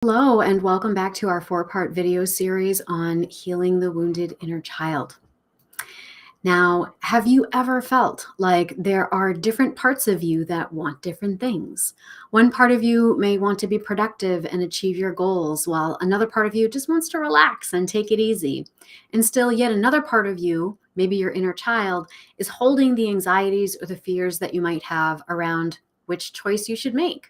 Hello, and welcome back to our 4-part video series on healing the wounded inner child. Now, have you ever felt like there are different parts of you that want different things? One part of you may want to be productive and achieve your goals, while another part of you just wants to relax and take it easy. And still, yet another part of you, maybe your inner child, is holding the anxieties or the fears that you might have around which choice you should make.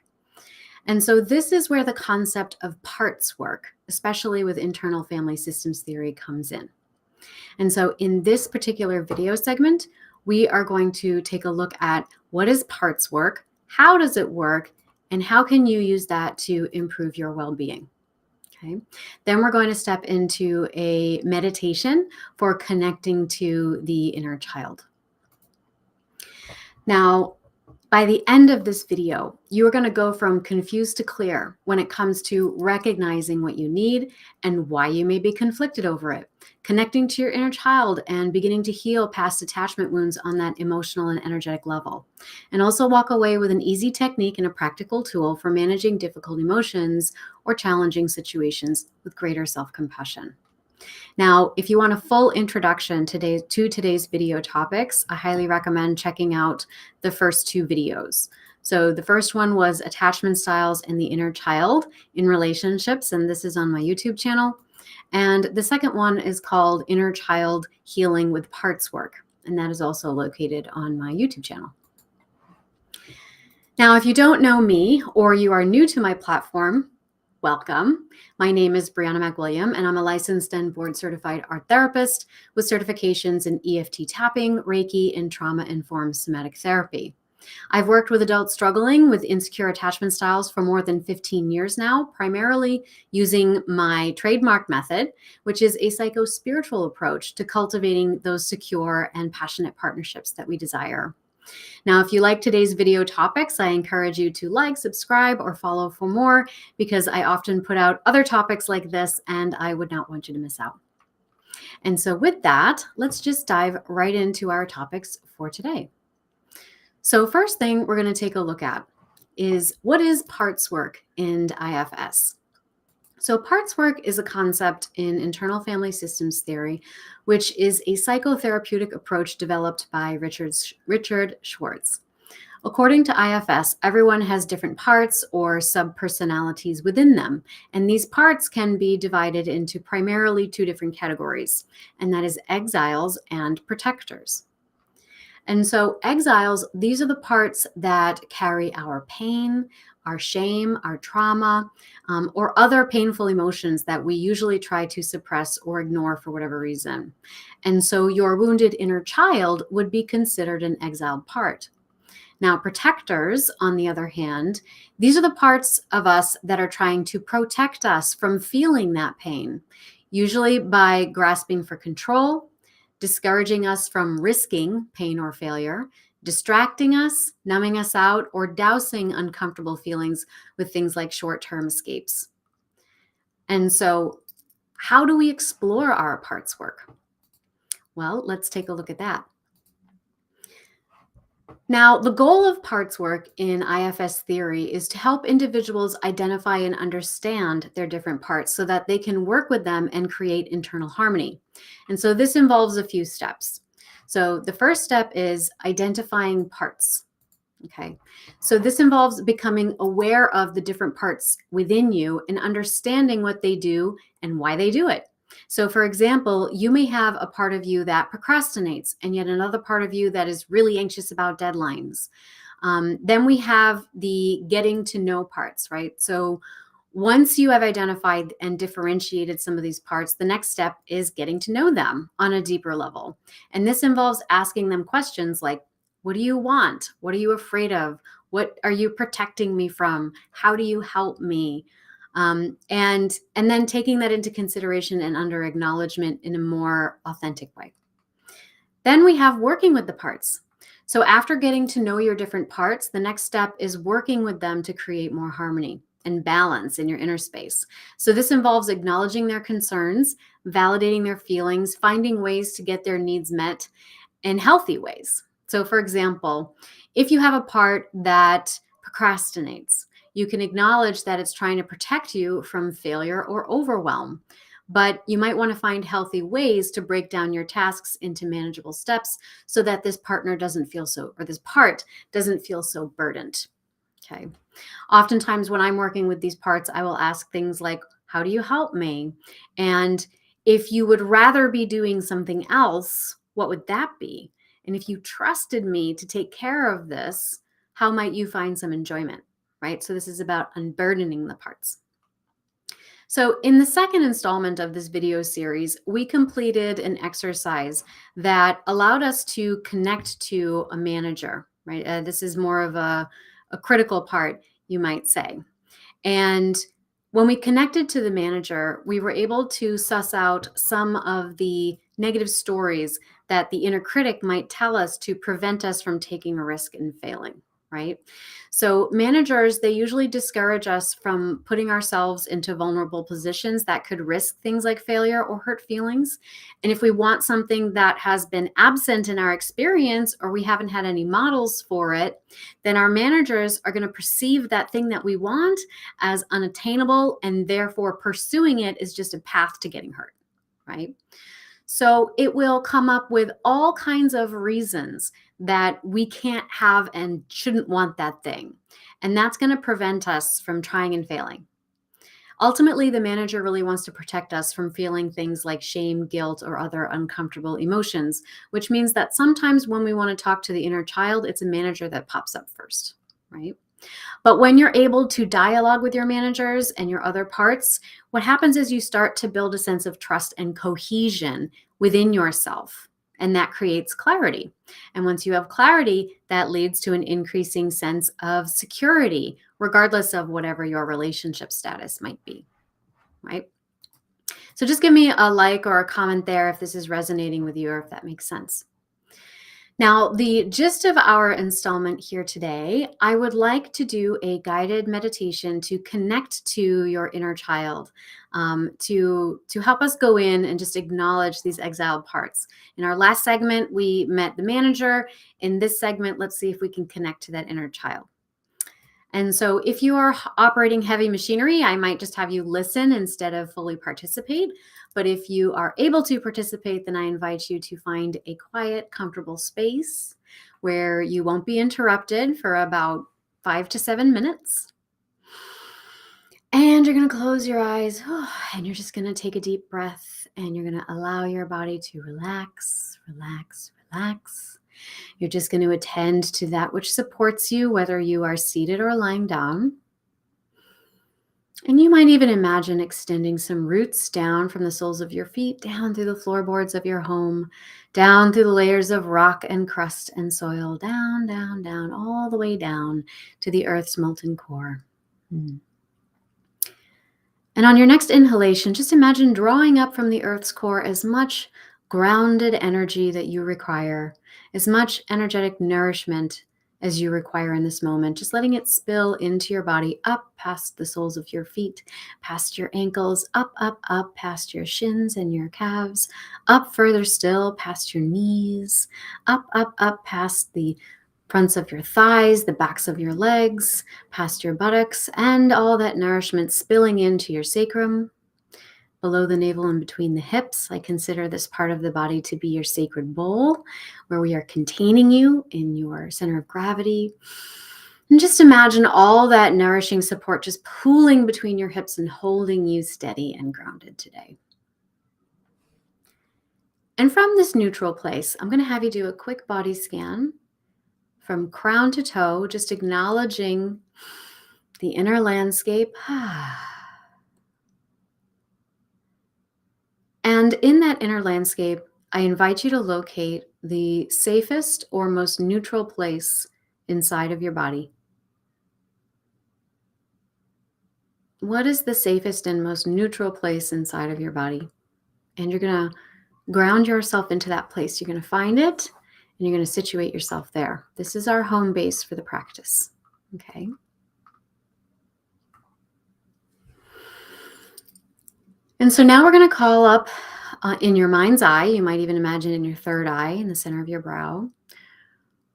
And so this is where the concept of parts work, especially with internal family systems theory, comes in. And so in this particular video segment, we are going to take a look at what is parts work, how does it work, and how can you use that to improve your well-being. Okay. Then we're going to step into a meditation for connecting to the inner child. Now, by the end of this video, you are going to go from confused to clear when it comes to recognizing what you need and why you may be conflicted over it, connecting to your inner child and beginning to heal past attachment wounds on that emotional and energetic level. And also walk away with an easy technique and a practical tool for managing difficult emotions or challenging situations with greater self-compassion. Now, if you want a full introduction to today's video topics, I highly recommend checking out the first 2 videos. So the first one was attachment styles and the inner child in relationships, and this is on my YouTube channel. And the second one is called Inner Child Healing with Parts Work, and that is also located on my YouTube channel. Now, if you don't know me or you are new to my platform, welcome. My name is Brianamacwilliam, and I'm a licensed and board-certified art therapist with certifications in EFT tapping, Reiki, and trauma-informed somatic therapy. I've worked with adults struggling with insecure attachment styles for more than 15 years now, primarily using my trademark method, which is a psycho-spiritual approach to cultivating those secure and passionate partnerships that we desire. Now, if you like today's video topics, I encourage you to like, subscribe, or follow for more, because I often put out other topics like this and I would not want you to miss out. And so with that, let's just dive right into our topics for today. So first thing we're going to take a look at is, what is parts work in IFS? So parts work is a concept in internal family systems theory, which is a psychotherapeutic approach developed by Richard Schwartz. According to IFS, everyone has different parts or subpersonalities within them, and these parts can be divided into primarily 2 different categories, and that is exiles and protectors. And so exiles, these are the parts that carry our pain, our shame, our trauma, or other painful emotions that we usually try to suppress or ignore for whatever reason. And so your wounded inner child would be considered an exiled part. Now, protectors, on the other hand, these are the parts of us that are trying to protect us from feeling that pain, usually by grasping for control, discouraging us from risking pain or failure, distracting us, numbing us out, or dousing uncomfortable feelings with things like short-term escapes. And so how do we explore our parts work? Well, let's take a look at that. Now, the goal of parts work in IFS theory is to help individuals identify and understand their different parts so that they can work with them and create internal harmony. And so this involves a few steps. So the first step is identifying parts. Okay, so this involves becoming aware of the different parts within you and understanding what they do and why they do it. So for example, you may have a part of you that procrastinates and yet another part of you that is really anxious about deadlines. Then we have the getting to know parts, right? So once you have identified and differentiated some of these parts, the next step is getting to know them on a deeper level. And this involves asking them questions like, what do you want? What are you afraid of? What are you protecting me from? How do you help me? And then taking that into consideration and under acknowledgement in a more authentic way. Then we have working with the parts. So after getting to know your different parts, the next step is working with them to create more harmony and balance in your inner space. So this involves acknowledging their concerns, validating their feelings, finding ways to get their needs met in healthy ways. So for example, if you have a part that procrastinates, You can acknowledge that it's trying to protect you from failure or overwhelm. But you might want to find healthy ways to break down your tasks into manageable steps so that this partner doesn't feel so, or this part doesn't feel so burdened. Okay. Oftentimes, when I'm working with these parts, I will ask things like, how do you help me? And if you would rather be doing something else, what would that be? And if you trusted me to take care of this, how might you find some enjoyment? Right? So this is about unburdening the parts. So in the second installment of this video series, we completed an exercise that allowed us to connect to a manager, right? This is more of a critical part, you might say. And when we connected to the manager, we were able to suss out some of the negative stories that the inner critic might tell us to prevent us from taking a risk and failing, right? So managers, they usually discourage us from putting ourselves into vulnerable positions that could risk things like failure or hurt feelings. And if we want something that has been absent in our experience, or we haven't had any models for it, then our managers are going to perceive that thing that we want as unattainable, and therefore pursuing it is just a path to getting hurt, right? So it will come up with all kinds of reasons that we can't have and shouldn't want that thing. And that's going to prevent us from trying and failing. Ultimately, the manager really wants to protect us from feeling things like shame, guilt, or other uncomfortable emotions, which means that sometimes when we want to talk to the inner child, it's a manager that pops up first, right? But when you're able to dialogue with your managers and your other parts, what happens is you start to build a sense of trust and cohesion within yourself. And that creates clarity. And once you have clarity, that leads to an increasing sense of security, regardless of whatever your relationship status might be, right? So just give me a like or a comment there if this is resonating with you or if that makes sense. Now, the gist of our installment here today, I would like to do a guided meditation to connect to your inner child, to help us go in and just acknowledge these exiled parts. In our last segment, we met the manager. In this segment, let's see if we can connect to that inner child. And so if you are operating heavy machinery, I might just have you listen instead of fully participate. But if you are able to participate, then I invite you to find a quiet, comfortable space where you won't be interrupted for about 5 to 7 minutes. And you're going to close your eyes and you're just going to take a deep breath and you're going to allow your body to relax, relax, relax. You're just going to attend to that which supports you, whether you are seated or lying down. And you might even imagine extending some roots down from the soles of your feet, down through the floorboards of your home, down through the layers of rock and crust and soil, down, down, down, all the way down to the earth's molten core. And on your next inhalation, just imagine drawing up from the earth's core as much grounded energy that you require, as much energetic nourishment as you require in this moment, just letting it spill into your body, up past the soles of your feet, past your ankles, up, up, up, past your shins and your calves, up further still, past your knees, up, up, up, past the fronts of your thighs, the backs of your legs, past your buttocks, and all that nourishment spilling into your sacrum, below the navel and between the hips. I consider this part of the body to be your sacred bowl, where we are containing you in your center of gravity. And just imagine all that nourishing support just pooling between your hips and holding you steady and grounded today. And from this neutral place, I'm going to have you do a quick body scan from crown to toe, just acknowledging the inner landscape. And in that inner landscape, I invite you to locate the safest or most neutral place inside of your body. What is the safest and most neutral place inside of your body? And you're going to ground yourself into that place. You're going to find it and you're going to situate yourself there. This is our home base for the practice. Okay. And so now we're going to call up in your mind's eye, you might even imagine in your third eye, in the center of your brow,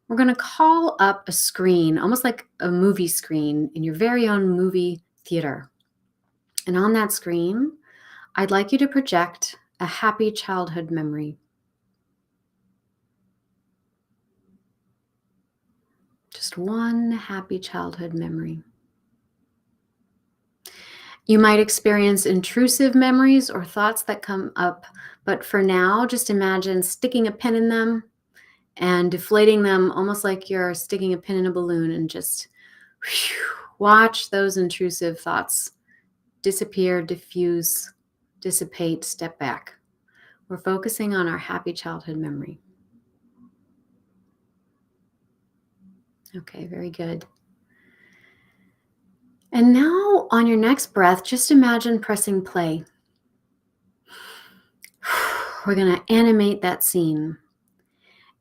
We're going to call up a screen, almost like a movie screen in your very own movie theater. And on that screen, I'd like you to project a happy childhood memory. Just one happy childhood memory. You might experience intrusive memories or thoughts that come up, but for now, just imagine sticking a pin in them and deflating them almost like you're sticking a pin in a balloon, and just watch those intrusive thoughts disappear, diffuse, dissipate, step back. We're focusing on our happy childhood memory. Okay, very good. And now on your next breath, just imagine pressing play. We're going to animate that scene,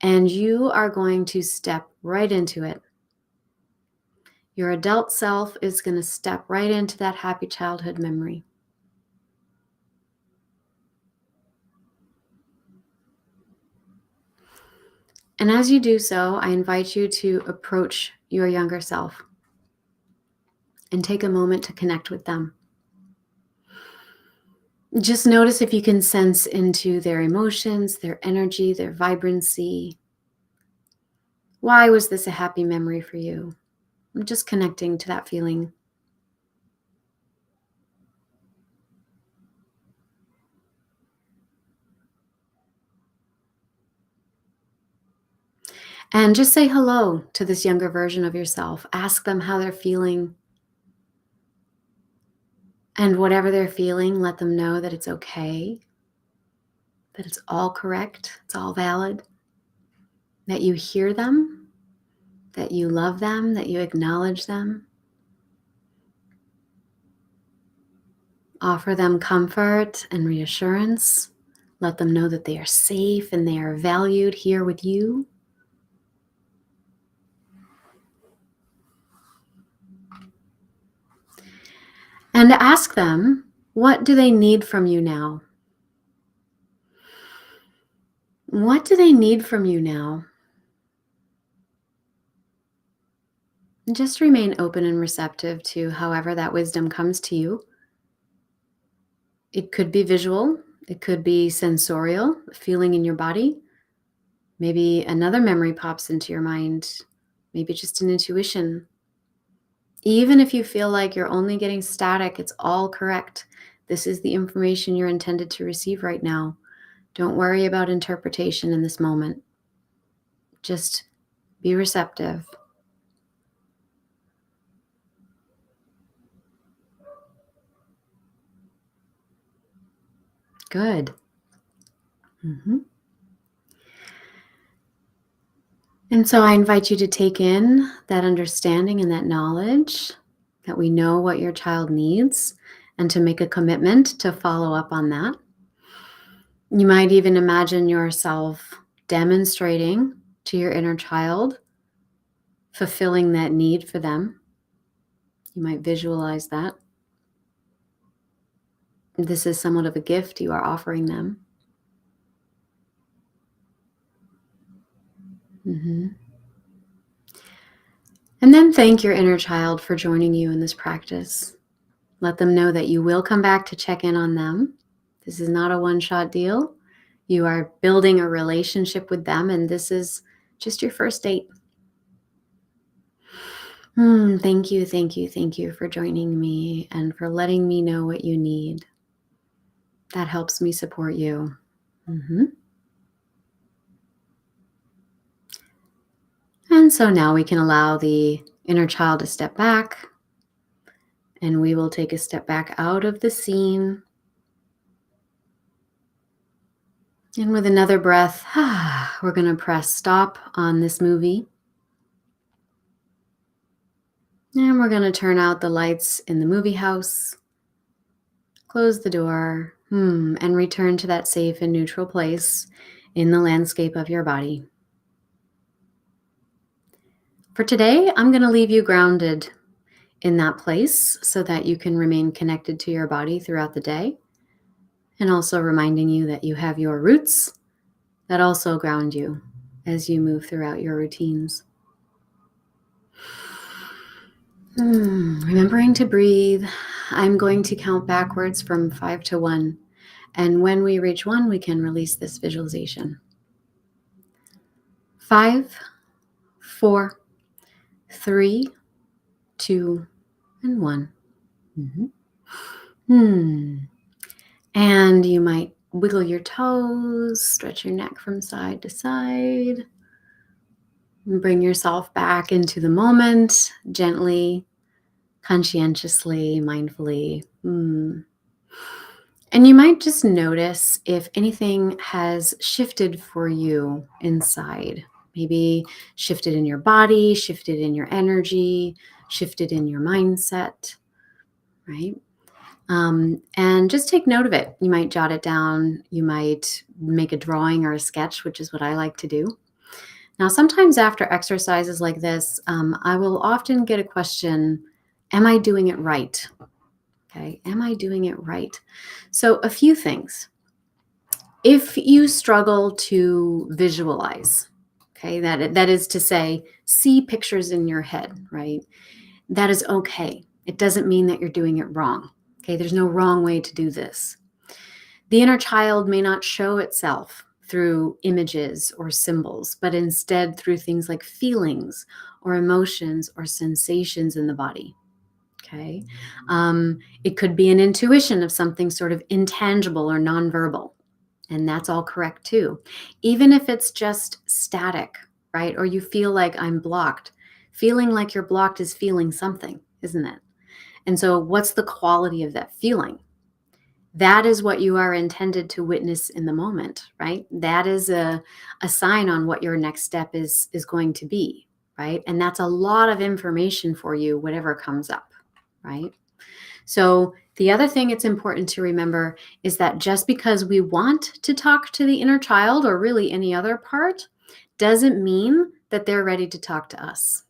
and you are going to step right into it. Your adult self is going to step right into that happy childhood memory. And as you do so, I invite you to approach your younger self and take a moment to connect with them. Just notice if you can sense into their emotions, their energy, their vibrancy. Why was this a happy memory for you? I'm just connecting to that feeling. And just say hello to this younger version of yourself. Ask them how they're feeling. And whatever they're feeling, let them know that it's okay, that it's all correct, it's all valid, that you hear them, that you love them, that you acknowledge them. Offer them comfort and reassurance. Let them know that they are safe and they are valued here with you. And ask them, what do they need from you now? What do they need from you now? And just remain open and receptive to however that wisdom comes to you. It could be visual, it could be sensorial, a feeling in your body. Maybe another memory pops into your mind, maybe just an intuition. Even if you feel like you're only getting static, it's all correct. This is the information you're intended to receive right now. Don't worry about interpretation in this moment. Just be receptive. Good. And so I invite you to take in that understanding and that knowledge that we know what your child needs, and to make a commitment to follow up on that. You might even imagine yourself demonstrating to your inner child, fulfilling that need for them. You might visualize that. This is somewhat of a gift you are offering them. And then thank your inner child for joining you in this practice. Let them know that you will come back to check in on them. This is not a one-shot deal. You are building a relationship with them, and this is just your first date. Thank you for joining me and for letting me know what you need. That helps me support you. And so now we can allow the inner child to step back, and we will take a step back out of the scene. And with another breath, we're going to press stop on this movie. And we're going to turn out the lights in the movie house, close the door, and return to that safe and neutral place in the landscape of your body. For today, I'm going to leave you grounded in that place so that you can remain connected to your body throughout the day, and also reminding you that you have your roots that also ground you. as you move throughout your routines. Remembering to breathe, I'm going to count backwards from 5 to 1. And when we reach 1, we can release this visualization. 5, 4, 3, 2, and 1. And you might wiggle your toes, stretch your neck from side to side. And bring yourself back into the moment, gently, conscientiously, mindfully. And you might just notice if anything has shifted for you inside. Maybe shifted in your body, shifted in your energy, shifted in your mindset, right? And just take note of it. You might jot it down. You might make a drawing or a sketch, which is what I like to do. Now, sometimes after exercises like this, I will often get a question, am I doing it right? Okay, am I doing it right? So a few things. If you struggle to visualize, okay, that is to say, see pictures in your head, right? That is okay. It doesn't mean that you're doing it wrong. Okay, there's no wrong way to do this. The inner child may not show itself through images or symbols, but instead through things like feelings or emotions or sensations in the body. Okay. It could be an intuition of something sort of intangible or nonverbal. And that's all correct too. Even if it's just static, right? Or you feel like I'm blocked. Feeling like you're blocked is feeling something, isn't it? And so what's the quality of that feeling? That is what you are intended to witness in the moment, right? That is a sign on what your next step is going to be, right? And that's a lot of information for you, whatever comes up, right? So the other thing it's important to remember is that just because we want to talk to the inner child or really any other part doesn't mean that they're ready to talk to us.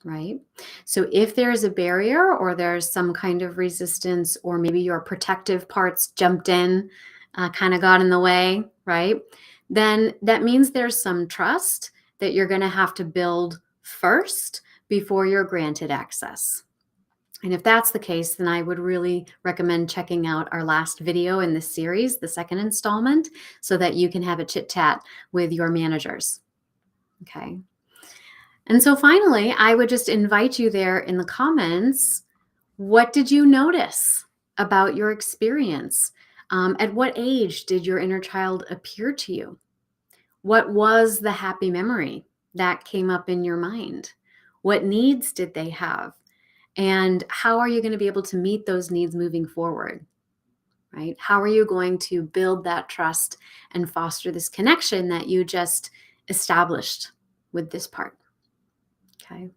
Right? So if there's a barrier or there's some kind of resistance, or maybe your protective parts jumped in, kind of got in the way, right? Then that means there's some trust that you're going to have to build first before you're granted access. And if that's the case, then I would really recommend checking out our last video in this series, the second installment, so that you can have a chit chat with your managers. Okay. And so finally, I would just invite you there in the comments. What did you notice about your experience? At what age did your inner child appear to you? What was the happy memory that came up in your mind? What needs did they have? And how are you going to be able to meet those needs moving forward? Right? How are you going to build that trust and foster this connection that you just established with this part? Okay.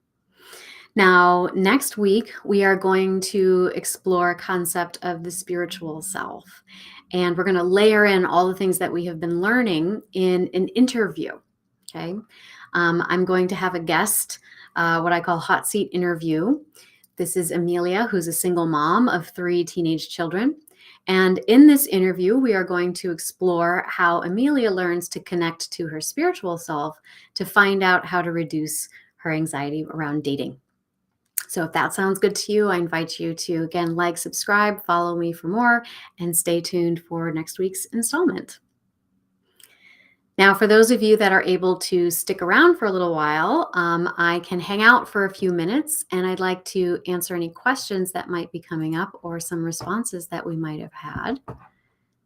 Now, next week, we are going to explore a concept of the spiritual self. And we're going to layer in all the things that we have been learning in an interview. Okay. I'm going to have a guest, what I call hot seat interview. This is Amelia, who's a single mom of 3 teenage children. And in this interview, we are going to explore how Amelia learns to connect to her spiritual self to find out how to reduce her anxiety around dating. So if that sounds good to you, I invite you to, again, like, subscribe, follow me for more, and stay tuned for next week's installment. Now, for those of you that are able to stick around for a little while, I can hang out for a few minutes, and I'd like to answer any questions that might be coming up or some responses that we might have had.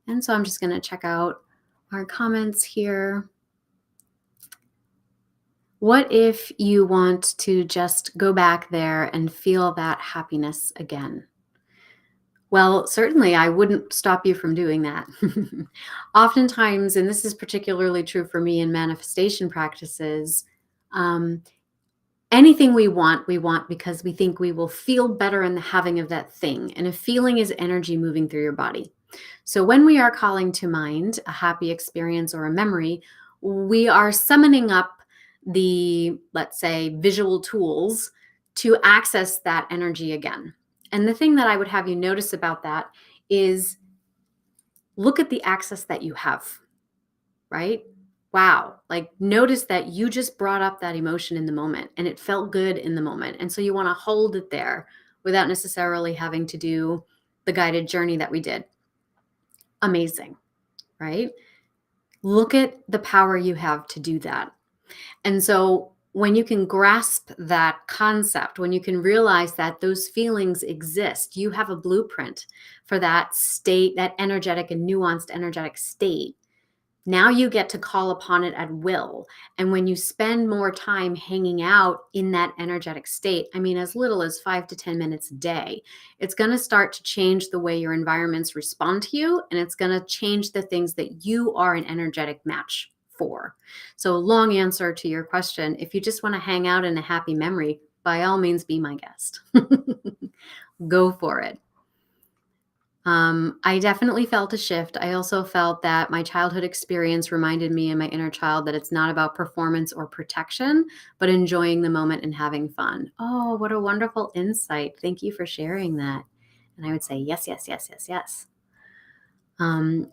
And so I'm just going to check out our comments here. What if you want to just go back there and feel that happiness again? Well, certainly I wouldn't stop you from doing that. Oftentimes, and this is particularly true for me in manifestation practices, anything we want because we think we will feel better in the having of that thing. And a feeling is energy moving through your body. So when we are calling to mind a happy experience or a memory, we are summoning up the, let's say, visual tools to access that energy again. And the thing that I would have you notice about that is look at the access that you have, right? wow, like notice that you just brought up that emotion in the moment and it felt good in the moment. And so you want to hold it there without necessarily having to do the guided journey that we did. Amazing, right? Look at the power you have to do that. And so when you can grasp that concept, when you can realize that those feelings exist, you have a blueprint for that state, that energetic and nuanced energetic state. Now you get to call upon it at will. And when you spend more time hanging out in that energetic state, I mean, as little as 5 to 10 minutes a day, it's going to start to change the way your environments respond to you. And it's going to change the things that you are an energetic match for. So, long answer to your question, if you just want to hang out in a happy memory, by all means, be my guest. Go for it. I definitely felt a shift. I also felt that my childhood experience reminded me and my inner child that it's not about performance or protection, but enjoying the moment and having fun. Oh, what a wonderful insight. Thank you for sharing that. And I would say, yes, yes, yes, yes, yes.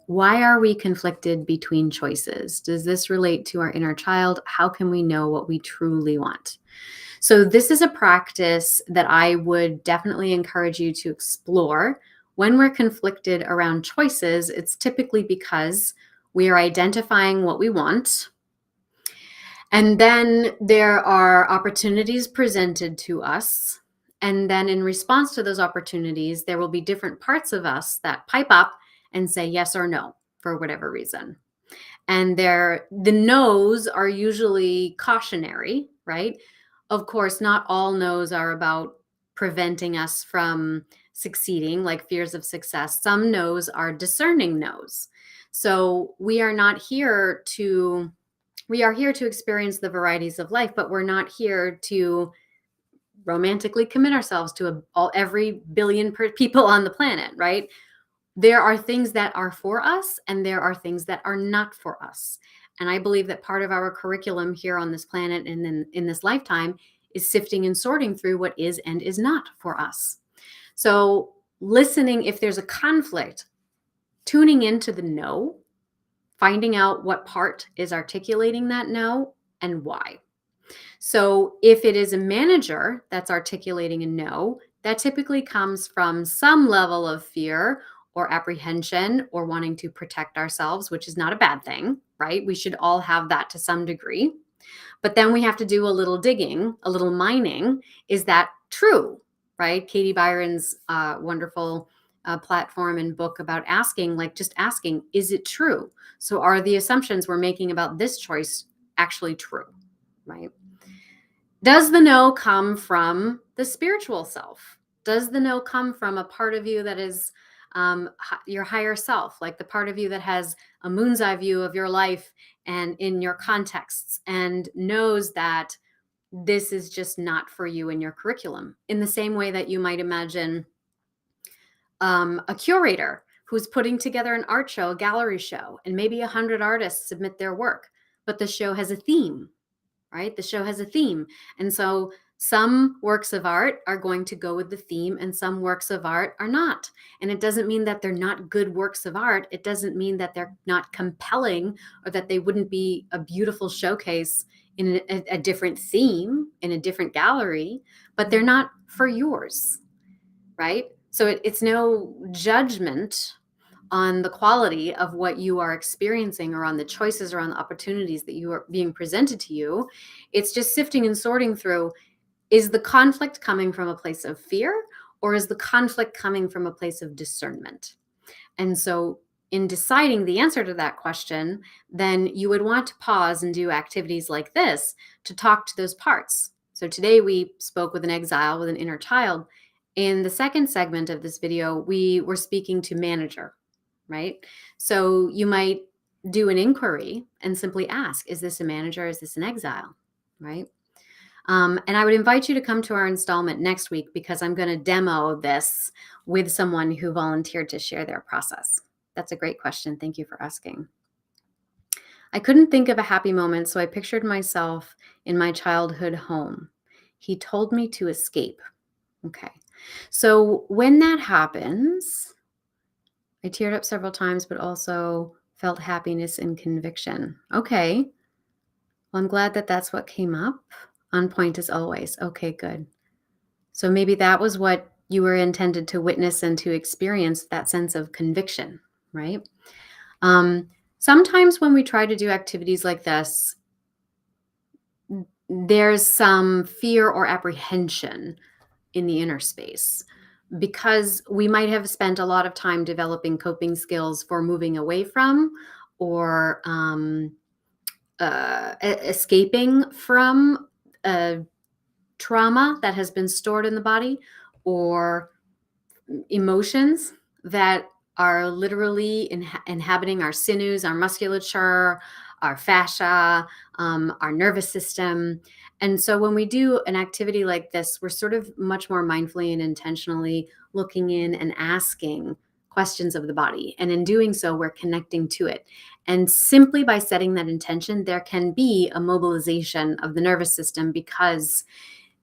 Why are we conflicted between choices? Does this relate to our inner child? How can we know what we truly want? So, this is a practice that I would definitely encourage you to explore. When we're conflicted around choices, it's typically because we are identifying what we want. And then there are opportunities presented to us. And then in response to those opportunities, there will be different parts of us that pipe up and say yes or no for whatever reason. And the no's are usually cautionary, right? Of course, not all no's are about preventing us from succeeding, like fears of success. Some no's are discerning no's. So we are here to experience the varieties of life, but we're not here to romantically commit ourselves to every billion people on the planet, right? There are things that are for us and there are things that are not for us. And I believe that part of our curriculum here on this planet and in this lifetime is sifting and sorting through what is and is not for us. So listening, if there's a conflict, tuning into the no, finding out what part is articulating that no and why. So if it is a manager that's articulating a no, that typically comes from some level of fear or apprehension or wanting to protect ourselves, which is not a bad thing, right? We should all have that to some degree. But then we have to do a little digging, a little mining. Is that true, right? Katie Byron's wonderful platform and book about asking, like just asking, is it true? So are the assumptions we're making about this choice actually true, right? Does the no come from the spiritual self? Does the no come from a part of you that is your higher self, like the part of you that has a moon's eye view of your life and in your contexts and knows that this is just not for you in your curriculum? In the same way that you might imagine a curator who's putting together an art show, a gallery show, and maybe 100 artists submit their work, but the show has a theme, right? The show has a theme. And so some works of art are going to go with the theme and some works of art are not. And it doesn't mean that they're not good works of art. It doesn't mean that they're not compelling or that they wouldn't be a beautiful showcase in a different theme, in a different gallery, but they're not for yours, right? So it's no judgment on the quality of what you are experiencing or on the choices or on the opportunities that you are being presented to you. It's just sifting and sorting through, is the conflict coming from a place of fear or is the conflict coming from a place of discernment? And so in deciding the answer to that question, then you would want to pause and do activities like this to talk to those parts. So today we spoke with an exile, with an inner child. In the second segment of this video, we were speaking to manager, right? So you might do an inquiry and simply ask, is this a manager? Is this an exile? Right? And I would invite you to come to our installment next week because I'm going to demo this with someone who volunteered to share their process. That's a great question. Thank you for asking. I couldn't think of a happy moment, so I pictured myself in my childhood home. He told me to escape. Okay. So when that happens, I teared up several times, but also Felt happiness and conviction. Okay. Well, I'm glad that that's what came up. On point as always. Okay, good. So maybe that was what you were intended to witness and to experience, that sense of conviction, right? Sometimes when we try to do activities like this, there's some fear or apprehension in the inner space because we might have spent a lot of time developing coping skills for moving away from or escaping from a trauma that has been stored in the body or emotions that are literally inhabiting our sinews, our musculature, our fascia, our nervous system. And so when we do an activity like this, we're sort of much more mindfully and intentionally looking in and asking questions of the body. And in doing so, we're connecting to it. And simply by setting that intention, there can be a mobilization of the nervous system because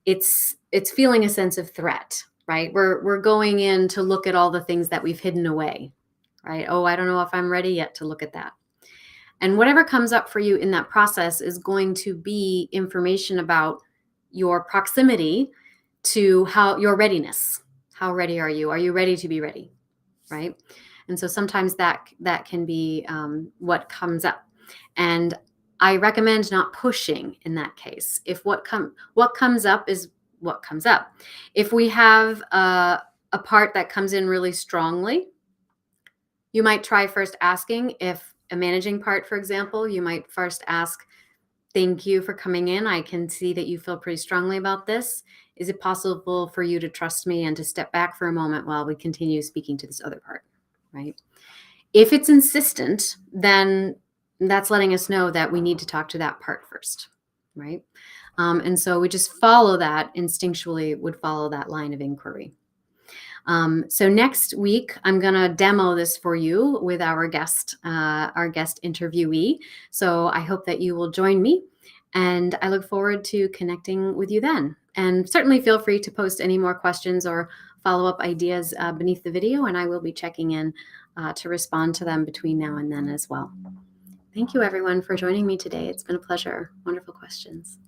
it's feeling a sense of threat, right? We're going in to look at all the things that we've hidden away, right? Oh, I don't know if I'm ready yet to look at that. And whatever comes up for you in that process is going to be information about your proximity to how your readiness. How ready are you? Are you ready to be ready? Right? And so sometimes that can be what comes up. And I recommend not pushing in that case. If what comes up is what comes up. If we have a part that comes in really strongly, you might try first asking. If a managing part, for example, you might first ask, thank you for coming in. I can see that you feel pretty strongly about this. Is it possible for you to trust me and to step back for a moment while we continue speaking to this other part, right? If it's insistent, then that's letting us know that we need to talk to that part first, right? And so we just follow that instinctually, would follow that line of inquiry. So next week, I'm going to demo this for you with our guest interviewee. So I hope that you will join me, and I look forward to connecting with you then. And certainly feel free to post any more questions or follow-up ideas beneath the video, and I will be checking in to respond to them between now and then as well. Thank you, everyone, for joining me today. It's been a pleasure. Wonderful questions.